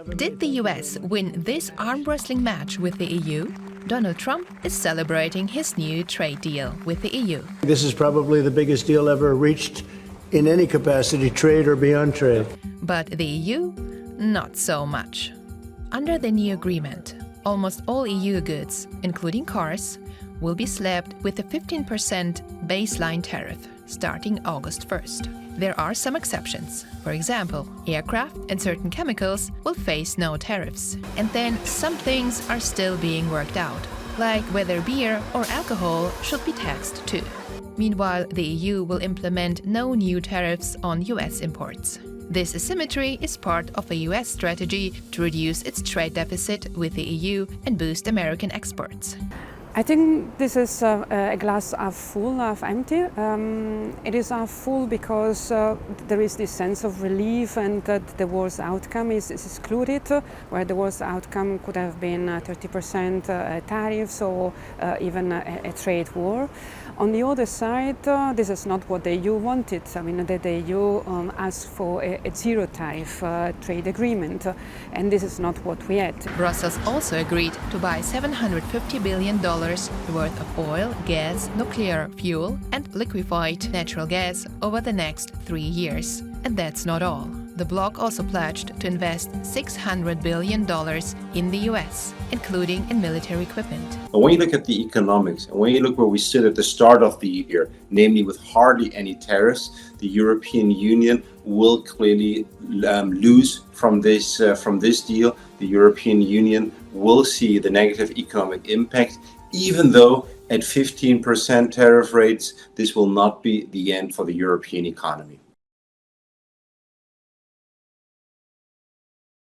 Did the US win this arm wrestling match with the EU? Donald Trump is celebrating his new trade deal with the EU. This is probably the biggest deal ever reached in any capacity, trade or beyond trade. But the EU, not so much. Under the new agreement, almost all EU goods, including cars, will be slapped with a 15% baseline tariff starting August 1st. There are some exceptions. For example, aircraft and certain chemicals will face no tariffs. And then some things are still being worked out, like whether beer or alcohol should be taxed too. Meanwhile, the EU will implement no new tariffs on US imports. This asymmetry is part of a US strategy to reduce its trade deficit with the EU and boost American exports. I think this is a glass half full, half empty. It is half full because there is this sense of relief and that the worst outcome is excluded, where the worst outcome could have been 30% tariffs or even a trade war. On the other side, this is not what the EU wanted. I mean, the EU asked for a zero tariff trade agreement, and this is not what we had. Brussels also agreed to buy $750 billion worth of oil, gas, nuclear fuel, and liquefied natural gas over the next 3 years. And that's not all. The bloc also pledged to invest $600 billion in the US, including in military equipment. And when you look at the economics, and when you look where we sit at the start of the year, namely with hardly any tariffs, the European Union will clearly lose from this deal. The European Union will see the negative economic impact, even though at 15% tariff rates, this will not be the end for the European economy.